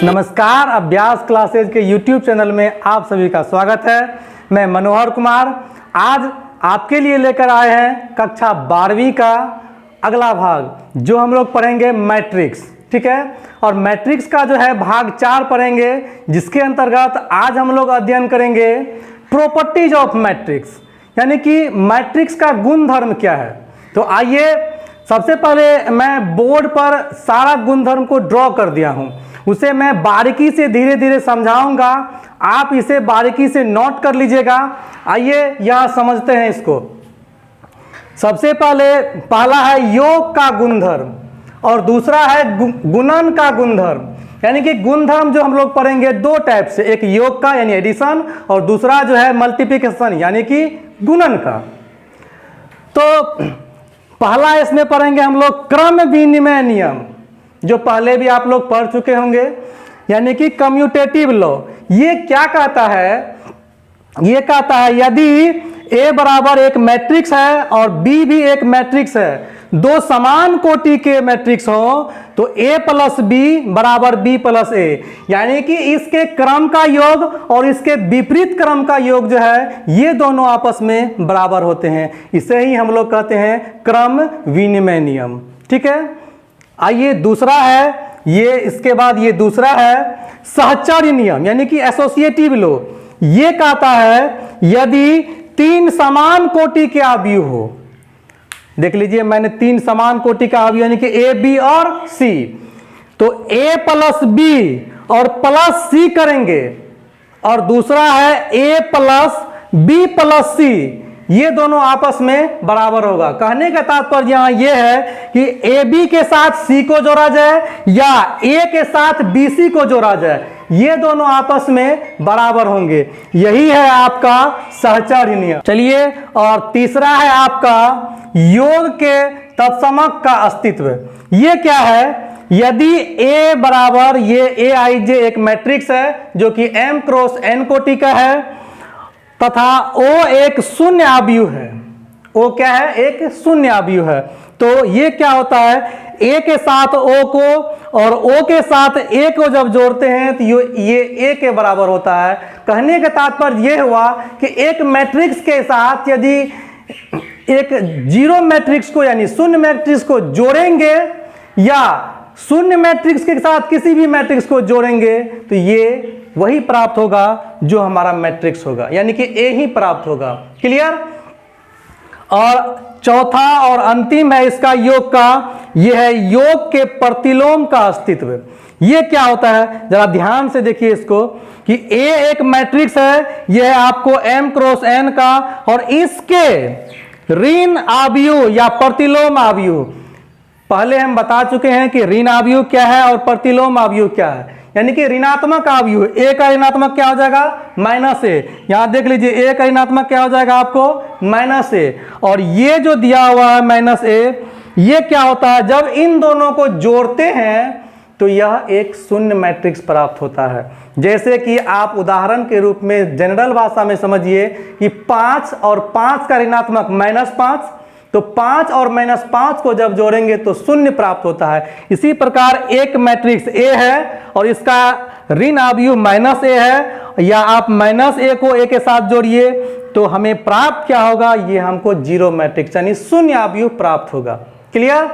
नमस्कार, अभ्यास क्लासेज के YouTube चैनल में आप सभी का स्वागत है। मैं मनोहर कुमार आज आपके लिए लेकर आए हैं कक्षा 12वीं का अगला भाग, जो हम लोग पढ़ेंगे मैट्रिक्स। ठीक है, और मैट्रिक्स का जो है भाग 4 पढ़ेंगे, जिसके अंतर्गत आज हम लोग अध्ययन करेंगे प्रॉपर्टीज ऑफ मैट्रिक्स, यानी कि मैट्रिक्स का गुणधर्म क्या है। तो आइए, सबसे पहले मैं बोर्ड पर सारा गुणधर्म को ड्रॉ कर दिया हूं, उसे मैं बारीकी से धीरे धीरे समझाऊंगा, आप इसे बारीकी से नोट कर लीजिएगा। आइए यहां समझते हैं इसको। सबसे पहला है योग का गुणधर्म और दूसरा है गुणन का गुणधर्म। यानी कि गुणधर्म जो हम लोग पढ़ेंगे दो टाइप से, एक योग का यानी एडिशन और दूसरा जो है मल्टीप्लिकेशन यानी कि गुणन का। तो पहला इसमें पढ़ेंगे हम लोग क्रम विनिमय नियम, जो पहले भी आप लोग पढ़ चुके होंगे, यानी कि कम्यूटेटिव लॉ। ये क्या कहता है? ये कहता है यदि A बराबर एक मैट्रिक्स है और B भी एक मैट्रिक्स है, दो समान कोटि के मैट्रिक्स हो, तो A प्लस B बराबर B प्लस A, यानी कि इसके क्रम का योग और इसके विपरीत क्रम का योग जो है, ये दोनों आपस में बराबर होते हैं। इसे ही हम लोग कहते हैं क्रम विनिमय नियम। ठीक है, आइए दूसरा है ये, इसके बाद ये दूसरा है सहचर्य नियम, यानी कि एसोसिएटिव लॉ। ये कहता है यदि 3 समान कोटि के अवयव हो, देख लीजिए मैंने 3 समान कोटि का अवयव यानी कि A, B और C, तो A प्लस B और प्लस C करेंगे, और दूसरा है A plus B plus C, ये दोनों आपस में बराबर होगा। कहने का तात्पर्य यहां यह है कि AB के साथ C को जोड़ा जाए या A के साथ BC को जोड़ा जाए, ये दोनों आपस में बराबर होंगे। यही है आपका सहचर्य नियम। चलिए, और तीसरा है आपका योग के तत्समक का अस्तित्व। ये क्या है? यदि A बराबर ये Aij एक मैट्रिक्स है जो कि M क्रॉस N कोटि का है, तथा O एक शून्य अवयव है। O क्या है? एक शून्य अवयव है। तो ये क्या होता है? A के साथ O को और O के साथ A को जब जोड़ते हैं तो ये A के बराबर होता है। कहने का तात्पर्य यह हुआ कि एक मैट्रिक्स के साथ यदि एक जीरो मैट्रिक्स को यानी शून्य मैट्रिक्स को जोड़ेंगे या शून्य मैट्रिक्स के साथ किसी भी मैट्रिक्स को जोड़ेंगे, तो ये वही प्राप्त होगा जो हमारा मैट्रिक्स होगा, यानी कि A ही प्राप्त होगा। क्लियर? और चौथा और अंतिम है इसका योग का, यह है योग के प्रतिलोम का अस्तित्व। यह क्या होता है? जरा ध्यान से देखिए इसको, कि A एक मैट्रिक्स है, यह है आपको M क्रॉस N का, और इसके ऋण अवयव या प्रतिलोम अवयव, पहले हम बता चुके हैं कि ऋण अवयव क्या है और प्रतिलोम अवयव क्या है। यानी कि ऋणात्मक अवयव, A का ऋणात्मक क्या हो जाएगा? -A। यहां देख लीजिए A का ऋणात्मक क्या हो जाएगा आपको? -A। और ये जो दिया हुआ है -A, ये क्या होता है? जब इन दोनों को जोड़ते हैं तो यह एक शून्य मैट्रिक्स प्राप्त होता है। जैसे कि आप उदाहरण के रूप में जनरल भाषा में समझिए कि 5 और 5 का ऋणात्मक -5, तो 5 और -5 को जब जोड़ेंगे तो शून्य प्राप्त होता है। इसी प्रकार एक मैट्रिक्स A है और इसका ऋण अवयव -A है, या आप -A को A के साथ जोड़िए तो हमें प्राप्त क्या होगा? ये हमको जीरो मैट्रिक्स यानी शून्य अवयव प्राप्त होगा। क्लियर?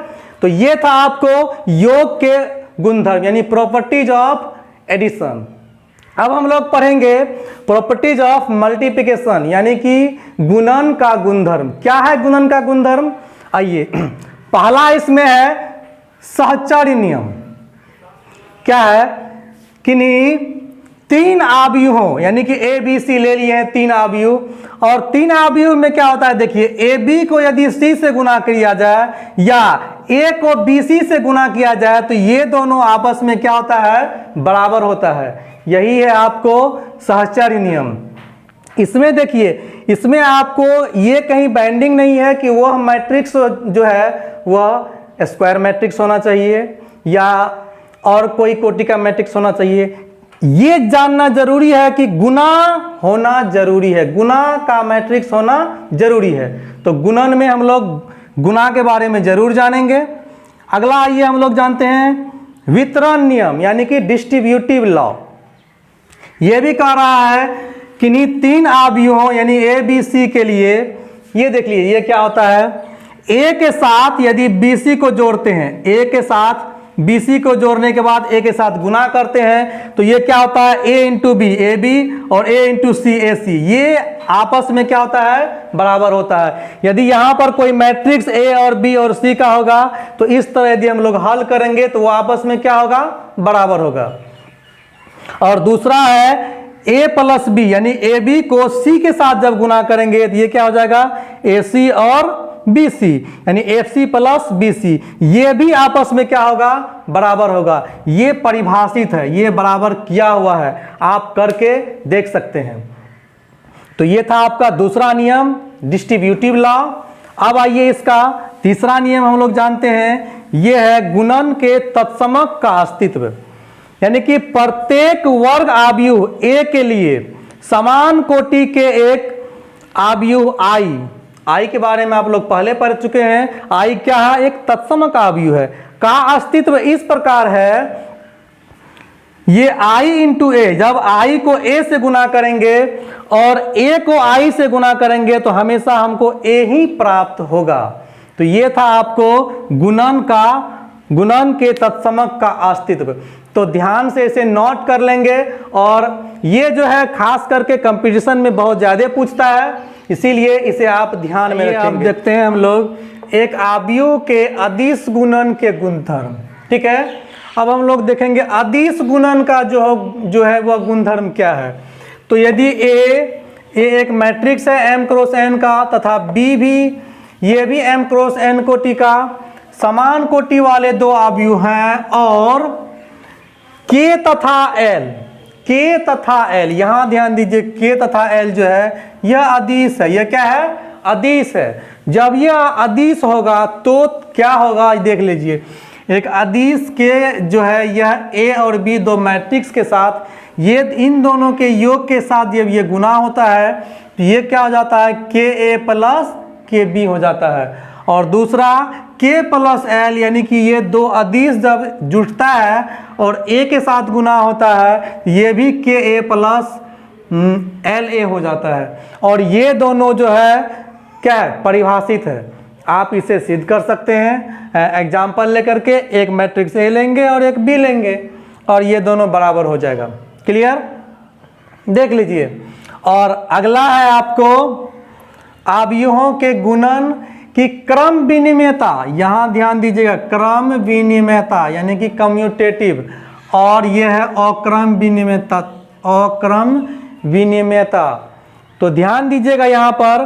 तो ये था आपको योग के गुणधर्म यानी प्रॉपर्टीज ऑफ एडिशन। अब हम लोग पढ़ेंगे प्रॉपर्टीज ऑफ मल्टीप्लिकेशन, यानी कि गुणन का गुणधर्म। क्या है गुणन का गुणधर्म? आइए, पहला इसमें है सहचर्य नियम। क्या है? कि 3 अवयव हो, यानी कि A B C ले लिए हैं 3 अवयव, और 3 अवयव में क्या होता है? देखिए, A B को यदि C से गुना किया जाए या A को B C से गुना किया जाए तो ये दोनों आपस में क्या होता है? बराबर होता है। यही है आपको सहचर्य नियम। इसमें देखिए, इसमें आपको ये कहीं बाइंडिंग नहीं है कि वह मैट्रिक्स जो है वह स्क्वायर मैट्रिक्स होना चाहिए या और कोई कोटि का मैट्रिक्स होना चाहिए। ये जानना जरूरी है कि गुना होना जरूरी है, गुना का मैट्रिक्स होना जरूरी है। तो गुणन में हम लोग गुना के बारे में जरूर जानेंगे। अगला आइए हम लोग जानते हैं वितरण नियम यानी कि डिस्ट्रीब्यूटिव लॉ ये भी कह रहा है कि इन्हीं 3 अवयवों यानी ए बी सी के लिए ये देख लीजिए ये क्या होता है, ए के साथ यदि बी सी को जोड़ते हैं, ए के साथ बी सी को जोड़ने के बाद ए के साथ गुना करते हैं तो ये क्या होता है, ए इंटू बी ए बी और ए इंटू सी ए सी, ये आपस में क्या होता है, बराबर होता है। यदि यहाँ पर कोई मैट्रिक्स ए और बी और सी का होगा तो इस तरह यदि हम लोग हल करेंगे तो वो आपस में क्या होगा, बराबर होगा। और दूसरा है ए प्लस बी यानी ए बी को सी के साथ जब गुना करेंगे तो ये क्या हो जाएगा, ए सी और बी सी यानी F C plus B C, ये भी आपस में क्या होगा, बराबर होगा। ये परिभाषित है, ये बराबर किया हुआ है, आप करके देख सकते हैं। तो ये था आपका दूसरा नियम डिस्ट्रीब्यूटिव लॉ। अब आइए इसका तीसरा नियम हम लोग जानते हैं, ये है गुणन के तत्समक का अस्तित्व, यानी कि प्रत्येक वर्ग आव्यूह ए के लिए समान कोटि के एक आव्यूह आई के बारे में आप लोग पहले पढ़ चुके हैं। आई क्या है, एक तत्समक आव्यूह है का अस्तित्व इस प्रकार है, ये आई इंटू ए, जब आई को ए से गुना करेंगे और ए को आई से गुना करेंगे तो हमेशा हमको ए ही प्राप्त होगा। तो ये था आपको गुणन के तत्समक का अस्तित्व। तो ध्यान से इसे नोट कर लेंगे, और ये जो है खास करके कंपटीशन में बहुत ज़्यादा पूछता है, इसीलिए इसे आप ध्यान में रखेंगे। अब देखते हैं हम लोग एक आव्यूह के अदिश गुणन के गुणधर्म, ठीक है। अब हम लोग देखेंगे अदिश गुणन का जो है वह गुणधर्म क्या है। तो यदि ए एक मैट्रिक्स है m क्रॉस n का, तथा b भी ये भी m क्रॉस n कोटि का, समान कोटि वाले दो आव्यूह हैं, और k तथा l यहाँ ध्यान दीजिए, k तथा l जो है यह अदिश है। यह क्या है, अदिश है। जब यह अदिश होगा तो क्या होगा, देख लीजिए। एक अदिश के जो है यह a और b दो मैट्रिक्स के साथ, ये इन दोनों के योग के साथ जब ये गुना होता है तो ये क्या हो जाता है, के ए प्लस के बी हो जाता है। और दूसरा k प्लस l यानी कि ये दो अदिश जब जुटता है और a के साथ गुना होता है ये भी के ए प्लस एल ए हो जाता है। और ये दोनों जो है क्या है, परिभाषित है। आप इसे सिद्ध कर सकते हैं एग्जाम्पल लेकर के, एक मैट्रिक्स ए लेंगे और एक बी लेंगे और ये दोनों बराबर हो जाएगा। क्लियर, देख लीजिए। और अगला है आपको आव्यूहों के गुणन की क्रम विनिमयता। यहाँ ध्यान दीजिएगा, क्रम विनिमयता यानी कि कम्यूटेटिव, और यह है अक्रम विनिमयता। तो ध्यान दीजिएगा यहाँ पर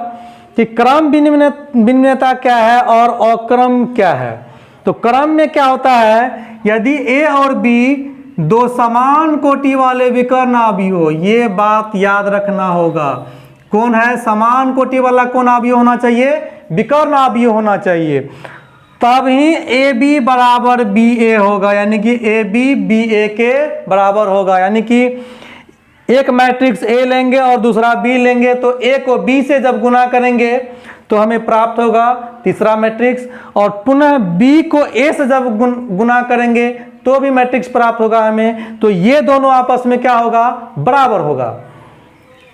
कि क्रम विनिमयता क्या है और अक्रम क्या है। तो क्रम में क्या होता है, यदि ए और बी दो समान कोटि वाले विकर्ण आव्यूह हो, ये बात याद रखना होगा। कौन है समान कोटि वाला, कौन आव्यूह होना चाहिए, विकर्ण आव्यूह होना चाहिए, तब ही ए बी बराबर बी ए होगा, यानी कि ए बी बी ए के बराबर होगा। यानी कि एक मैट्रिक्स ए लेंगे और दूसरा बी लेंगे तो ए को बी से जब गुना करेंगे तो हमें प्राप्त होगा तीसरा मैट्रिक्स, और पुनः बी को ए से जब गुना करेंगे तो भी मैट्रिक्स प्राप्त होगा हमें। तो ये दोनों आपस में क्या होगा, बराबर होगा।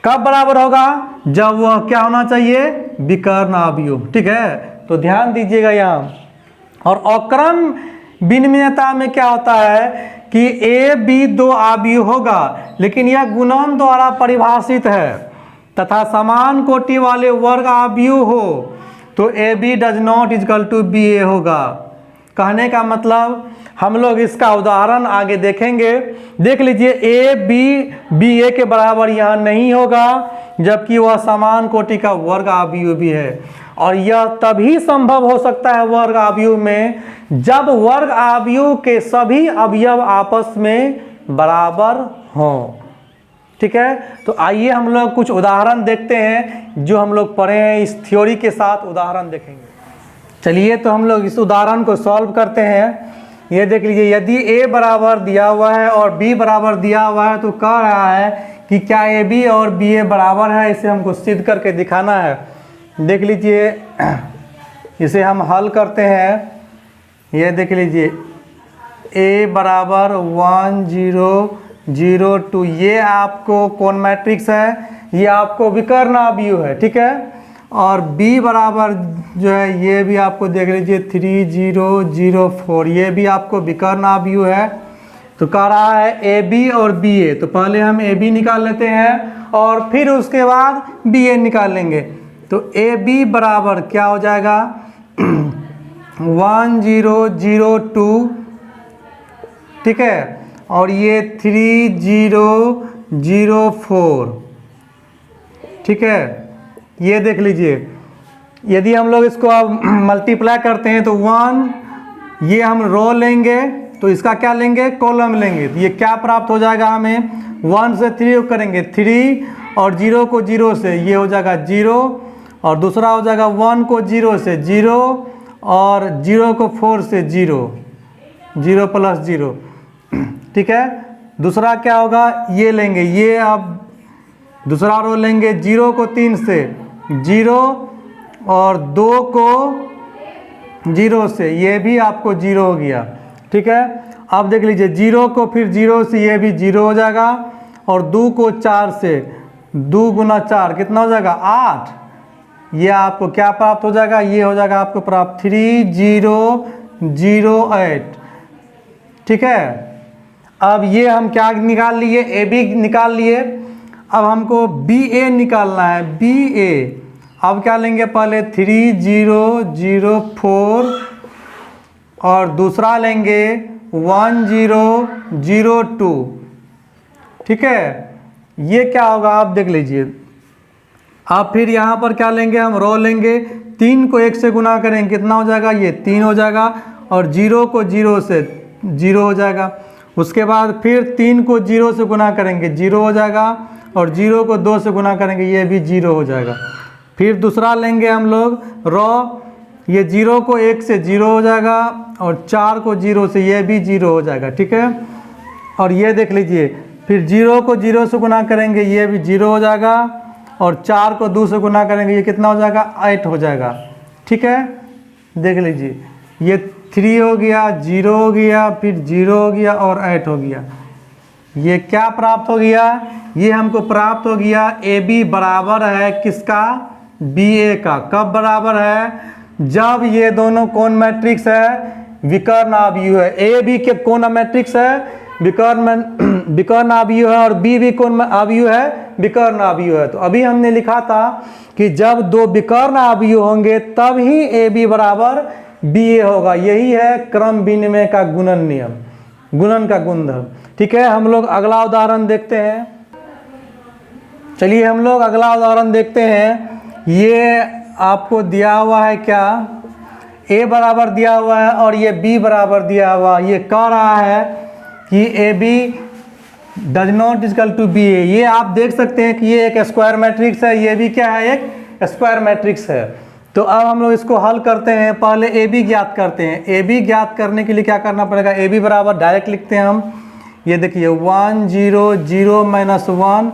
कब बराबर होगा, जब वह क्या होना चाहिए, विकर्ण आव्यूह। ठीक है, तो ध्यान दीजिएगा यहाँ। और अक्रम विनिमयता में क्या होता है कि ए बी दो आव्यूह होगा, लेकिन यह गुणन द्वारा परिभाषित है, तथा समान कोटि वाले वर्ग आव्यूह हो तो A B does not equal to B A होगा। कहने का मतलब हम लोग इसका उदाहरण आगे देखेंगे। देख लीजिए, ए बी बी ए के बराबर यहाँ नहीं होगा, जबकि वह समान कोटि का वर्ग आव्यूह भी है। और यह तभी संभव हो सकता है वर्ग आव्यूह में जब वर्ग आव्यूह के सभी अवयव आपस में बराबर हों। ठीक है, तो आइए हम लोग कुछ उदाहरण देखते हैं जो हम लोग पढ़े हैं, इस थ्योरी के साथ उदाहरण देखेंगे। चलिए, तो हम लोग इस उदाहरण को सॉल्व करते हैं। ये देख लीजिए, यदि a बराबर दिया हुआ है और b बराबर दिया हुआ है तो कह रहा है कि क्या ए बी और बी ए बराबर है। इसे हमको सिद्ध करके दिखाना है। देख लीजिए, इसे हम हल करते हैं। ये देख लीजिए, ए बराबर 1 0 0 2, ये आपको कौन मैट्रिक्स है, ये आपको विकर्ण अवयव है, ठीक है। और बी बराबर जो है ये भी आपको देख लीजिए 3 0 0 4, ये भी आपको विकर्ण अवयव है। तो कह रहा है ए बी और बी ए, तो पहले हम ए बी निकाल लेते हैं और फिर उसके बाद बी ए निकाल लेंगे। तो ए बी बराबर क्या हो जाएगा 1 0 0 2, ठीक है, और ये 3 0 0 4, ठीक है। ये देख लीजिए, यदि हम लोग इसको अब मल्टीप्लाई करते हैं तो 1, ये हम रो लेंगे तो इसका क्या लेंगे, कॉलम लेंगे। तो ये क्या प्राप्त हो जाएगा हमें, 1 से 3 करेंगे 3, और 0 को 0 से ये हो जाएगा 0, और दूसरा हो जाएगा 1 को 0 से 0, और 0 को 4 से 0, 0 प्लस 0, ठीक है। दूसरा क्या होगा, ये लेंगे, ये अब दूसरा रो लेंगे 0 को 3 से 0, और 2 को 0 से, ये भी आपको 0 हो गया, ठीक है। अब देख लीजिए 0 को फिर 0 से ये भी 0 हो जाएगा, और 2 को 4 से, 2 गुना 4 कितना हो जाएगा 8, ये आपको क्या प्राप्त हो जाएगा, ये हो जाएगा आपको प्राप्त 3 0 0 8, ठीक है। अब ये हम क्या निकाल लिए, ए बी निकाल लिए। अब हमको बी ए निकालना है, बी ए। अब क्या लेंगे, पहले 3 0 0 4, और दूसरा लेंगे 1 0 0 2, ठीक है। ये क्या होगा आप देख लीजिए। अब फिर यहाँ पर क्या लेंगे, हम रो लेंगे, 3 को 1 से गुना करेंगे कितना हो जाएगा, ये 3 हो जाएगा, और 0 को 0 से 0 हो जाएगा। उसके बाद फिर 3 को 0 से गुना करेंगे 0 हो जाएगा, और 0 को 2 से गुना करेंगे ये भी 0 हो जाएगा। फिर दूसरा लेंगे हम लोग रो, ये 0 को 1 से 0 हो जाएगा, और 4 को 0 से ये भी 0 हो जाएगा, ठीक है। और ये देख लीजिए, फिर 0 को 0 से गुना करेंगे ये भी 0 हो जाएगा, और 4 को 2 से गुना करेंगे ये कितना हो जाएगा 8 हो जाएगा, ठीक है। देख लीजिए ये 3 हो गया, 0 हो गया, फिर 0 हो गया, और 8 हो गया। ये क्या प्राप्त हो गया, ये हमको प्राप्त हो गया ए बी बराबर है किसका, बी ए का। कब बराबर है, जब ये दोनों कौन मैट्रिक्स है, विकर्ण अवयव है। ए बी के कौन मैट्रिक्स है, विकर्ण अवयव है, और बी भी कौन अवयव है, विकर्ण अवयव है। तो अभी हमने लिखा था कि जब दो विकर्ण अवयव होंगे तब ही ए बी बराबर बी ए होगा। यही है क्रम विनिमय का गुणन नियम, गुणन का गुणधर्म, ठीक है। हम लोग अगला उदाहरण देखते हैं। चलिए हम लोग अगला उदाहरण देखते हैं। ये आपको दिया हुआ है क्या, a बराबर दिया हुआ है और ये b बराबर दिया हुआ। ये कह रहा है कि A B does not equal to B A. ये आप देख सकते हैं कि ये एक स्क्वायर मैट्रिक्स है, ये भी क्या है, एक स्क्वायर मैट्रिक्स है। तो अब हम लोग इसको हल करते हैं। पहले ए बी ज्ञात करते हैं। ए बी ज्ञात करने के लिए क्या करना पड़ेगा, ए बी बराबर डायरेक्ट लिखते हैं हम। ये देखिए 1 0 0 -1,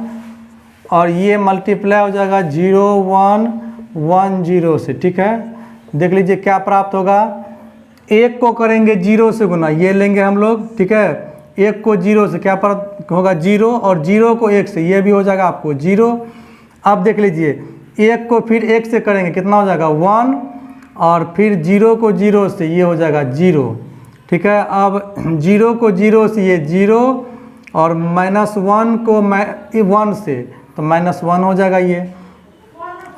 और ये मल्टीप्लाई हो जाएगा 0 1 1 0 से, ठीक है। देख लीजिए क्या प्राप्त होगा, 1 को करेंगे 0 से गुना, ये लेंगे हम लोग, ठीक है। 1 को 0 से क्या प्राप्त होगा 0, और 0 को 1 से ये भी हो जाएगा आपको 0। अब देख लीजिए 1 को फिर 1 से करेंगे कितना हो जाएगा 1, और फिर 0 को 0 से ये हो जाएगा 0, ठीक है। अब 0 को 0 से ये 0, और -1 को 1 से तो -1 हो जाएगा ये।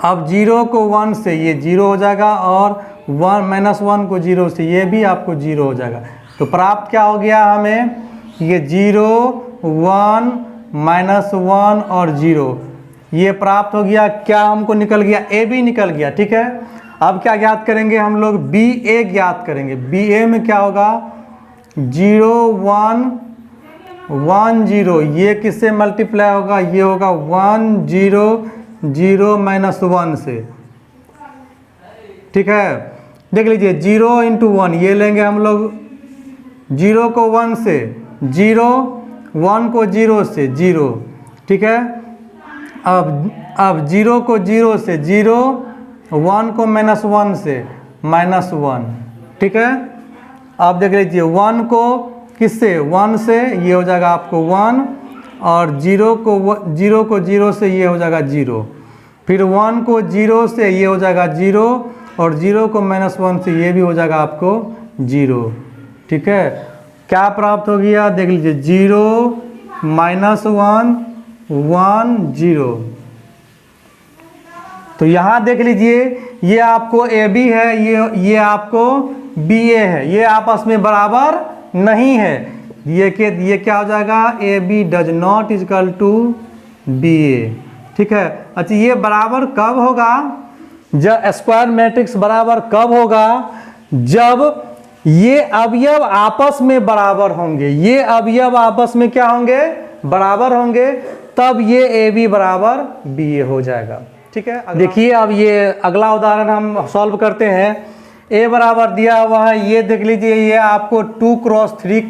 अब 0 को 1 से ये 0 हो जाएगा, और -1 को 0 से ये भी आपको 0 हो जाएगा। तो प्राप्त क्या हो गया हमें, ये 0 1 -1 और 0 ये प्राप्त हो गया। क्या हमको निकल गया, ए बी निकल गया, ठीक है। अब क्या ज्ञात करेंगे हम लोग, बी ए ज्ञात करेंगे। बी ए में क्या होगा 0 1 1 0, ये किससे मल्टीप्लाई होगा, ये होगा 1 0 0 -1 से, ठीक है। देख लीजिए 0 × 1 ये लेंगे हम लोग, 0 को 1 से 0, 1 को 0 से 0, ठीक है। अब 0 को 0 से 0, 1 को -1 से -1, ठीक है। अब देख लीजिए 1 को किससे, 1 से, ये हो जाएगा आपको 1, और 0 को 0 से ये हो जाएगा 0, फिर 1 को 0 से ये हो जाएगा 0, और 0 को -1 से ये भी हो जाएगा आपको 0। ठीक है, क्या प्राप्त हो गया देख लीजिए, 0 -1 1 0। तो यहाँ देख लीजिए ये आपको AB है, ये आपको BA है, ये आपस में बराबर नहीं है। ये क्या हो जाएगा, AB does not equal to BA। ठीक है, अच्छा ये बराबर कब होगा, जब स्क्वायर मैट्रिक्स बराबर कब होगा, जब ये अवयव आपस में बराबर होंगे, ये अवयव आपस में क्या होंगे, बराबर होंगे, तब ये AB बराबर BA हो जाएगा। ठीक है, देखिए अब ये अगला उदाहरण हम सॉल्व करते हैं। A बराबर दिया हुआ है, ये देख लीजिए ये आपको 2 क्रॉस 3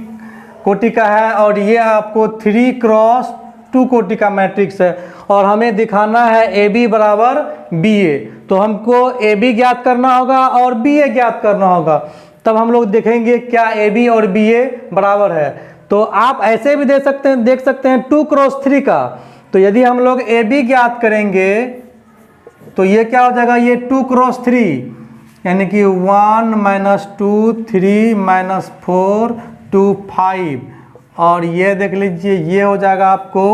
कोटि का है, और ये आपको 3 क्रॉस 2 कोटि का मैट्रिक्स है, और हमें दिखाना है AB बराबर BA। तो हमको AB ज्ञात करना होगा और BA ज्ञात करना होगा, तब हम लोग देखेंगे क्या AB और BA बराबर है। तो आप ऐसे भी देख सकते हैं 2 क्रॉस 3 का। तो यदि हम लोग AB ज्ञात करेंगे तो ये क्या हो जाएगा, ये 2 क्रॉस 3, यानी कि 1 -2 3 -4 2 5, और ये देख लीजिए ये हो जाएगा आपको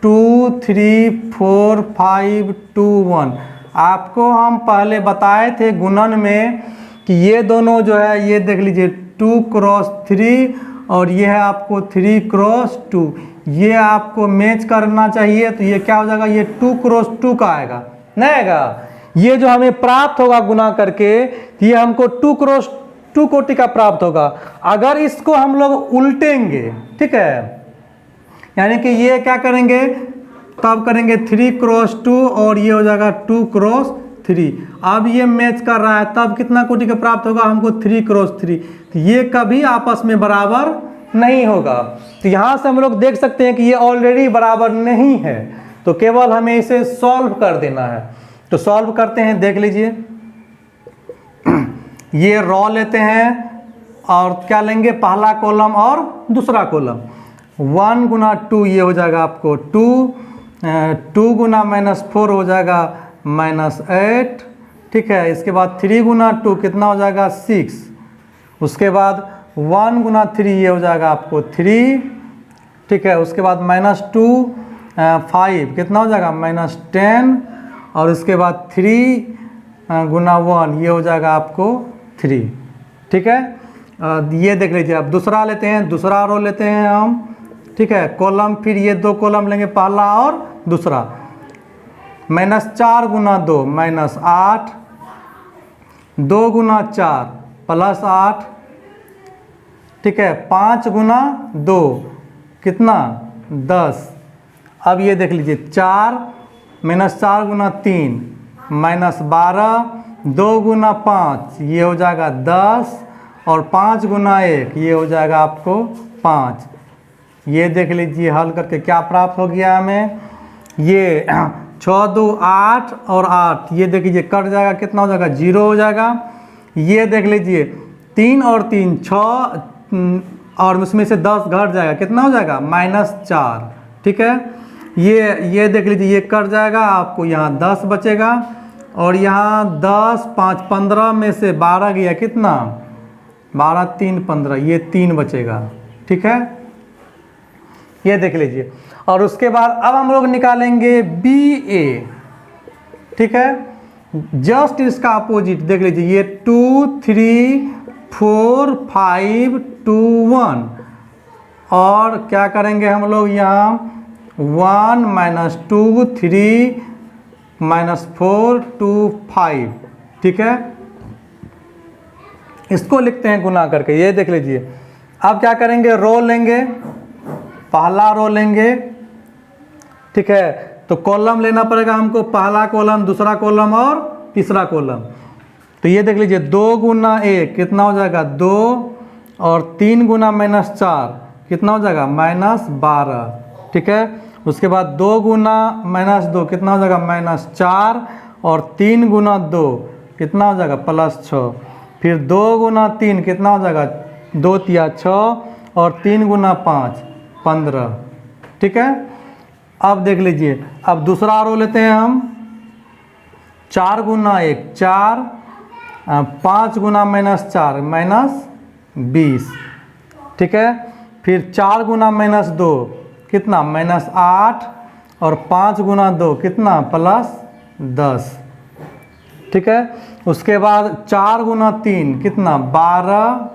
2 3 4 5 2 1। आपको हम पहले बताए थे गुणन में कि ये दोनों जो है, ये देख लीजिए 2 क्रॉस 3 और ये है आपको 3 क्रॉस 2, ये आपको मैच करना चाहिए। तो ये क्या हो जाएगा, ये 2 क्रॉस 2 का आएगा, नहीं आएगा। ये जो हमें प्राप्त होगा गुना करके, ये हमको 2 क्रॉस 2 कोटि का प्राप्त होगा। अगर इसको हम लोग उल्टेंगे, ठीक है, यानी कि ये क्या करेंगे, तब करेंगे 3 क्रॉस 2 और ये हो जाएगा 2 क्रॉस 3। अब ये मैच कर रहा है, तब कितना कोटि का प्राप्त होगा हमको, 3 क्रॉस 3। तो ये कभी आपस में बराबर नहीं होगा। तो यहाँ से हम लोग देख सकते हैं कि ये ऑलरेडी बराबर नहीं है, तो केवल हमें इसे सॉल्व कर देना है। तो सॉल्व करते हैं, देख लीजिए ये रॉ लेते हैं और क्या लेंगे, पहला कॉलम और दूसरा कॉलम। 1 गुना 2 ये हो जाएगा आपको 2 गुना -4 हो जाएगा -8। ठीक है, इसके बाद 3 गुना 2 कितना हो जाएगा 6। उसके बाद 1 गुना 3 ये हो जाएगा आपको 3। ठीक है, उसके बाद -2 5 कितना हो जाएगा -10, और उसके बाद 3 गुना 1 ये हो जाएगा आपको 3। ठीक है, ये देख लीजिए। अब दूसरा लेते हैं, दूसरा रो लेते हैं हम। ठीक है, कॉलम, फिर ये 2 कॉलम लेंगे, पहला और दूसरा। -4 गुना 2 -8, 2 गुना 4 +8। ठीक है, 5 गुना 2 कितना 10। अब ये देख लीजिए 4 -4 गुना 3 -12, 2 गुना 5 ये हो जाएगा 10, और 5 गुना 1 ये हो जाएगा आपको 5। ये देख लीजिए हल करके क्या प्राप्त हो गया हमें, ये 6 2 8 और 8 ये देख लीजिए कट जाएगा, कितना हो जाएगा 0 हो जाएगा। ये देख लीजिए 3 और 3 6, और उसमें से 10 घट जाएगा, कितना हो जाएगा -4। ठीक है, ये देख लीजिए ये कट जाएगा, आपको यहाँ 10 बचेगा, और यहाँ 10 5 15 में से 12 गया, कितना 12 3 15, ये 3 बचेगा। ठीक है, ये देख लीजिए। और उसके बाद अब हम लोग निकालेंगे BA। ठीक है, जस्ट इसका अपोजिट देख लीजिए, ये 2 3 4 5 2 1, और क्या करेंगे हम लोग यहाँ 1 -2 3 -4 2 5। ठीक है, इसको लिखते हैं गुना करके, ये देख लीजिए। अब क्या करेंगे, रो लेंगे, पहला रो लेंगे। ठीक है, तो कॉलम लेना पड़ेगा हमको, पहला कॉलम, दूसरा कॉलम और तीसरा कॉलम। तो ये देख लीजिए 2 गुना 1 कितना हो जाएगा 2, और 3 गुना -4 कितना हो जाएगा -12। ठीक है, उसके बाद 2 गुना -2 कितना हो जाएगा -4, और 3 गुना 2 कितना हो जाएगा +6। फिर 2 गुना 3 कितना हो जाएगा 2 तिया 6, और 3 गुना 5 15। ठीक है, अब देख लीजिए, अब दूसरा रो लेते हैं हम। 4 गुना 1 4, 5 गुना -4 -20। ठीक है, फिर 4 गुना -2 कितना -8, और 5 गुना 2 कितना +10। ठीक है, उसके बाद 4 गुना 3 कितना 12,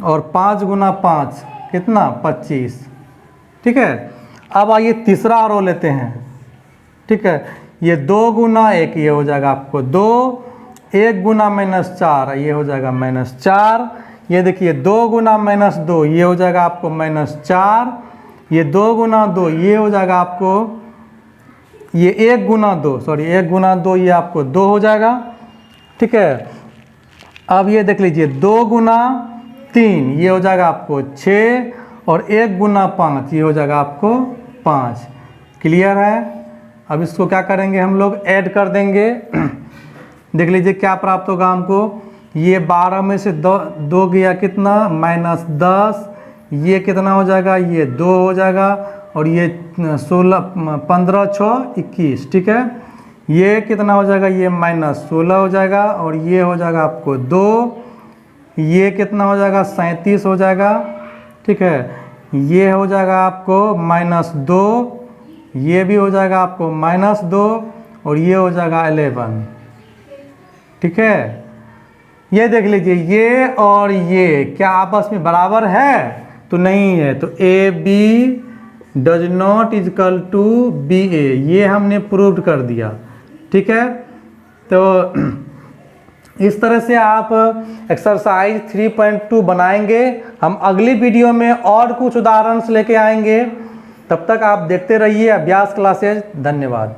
और 5 गुना 5 कितना 25। ठीक है, अब आइए तीसरा रो लेते हैं। ठीक है, ये 2 गुना 1 ये हो जाएगा आपको 2, 1 गुना -4 ये हो जाएगा -4। ये देखिए 2 गुना -2 ये हो जाएगा आपको -4। ये 2 गुना 2 ये हो जाएगा आपको, ये 1 गुना 2 सॉरी 1 गुना 2 ये आपको 2 हो जाएगा। ठीक है, अब ये देख लीजिए 2 गुना 3 ये हो जाएगा आपको 6, और 1 गुना 5 ये हो जाएगा आपको 5। क्लियर है। अब इसको क्या करेंगे, हम लोग ऐड कर देंगे। देख लीजिए क्या प्राप्त होगा हमको। ये 12 में से 2 गया कितना -10, ये कितना हो जाएगा, ये 2 हो जाएगा, और ये 16 15 6 21। ठीक है, ये कितना हो जाएगा, ये -16 हो जाएगा, और ये हो जाएगा आपको 2, ये कितना हो जाएगा 37 हो जाएगा। ठीक है, ये हो जाएगा आपको -2, ये भी हो जाएगा आपको -2, और ये हो जाएगा 11। ठीक है, ये देख लीजिए ये और ये क्या आपस में बराबर है, तो नहीं है, तो AB does not equal to BA, ये हमने प्रूव कर दिया। ठीक है, तो इस तरह से आप एक्सरसाइज 3.2 बनाएंगे। हम अगली वीडियो में और कुछ उदाहरण लेके आएंगे। तब तक आप देखते रहिए अभ्यास क्लासेज। धन्यवाद।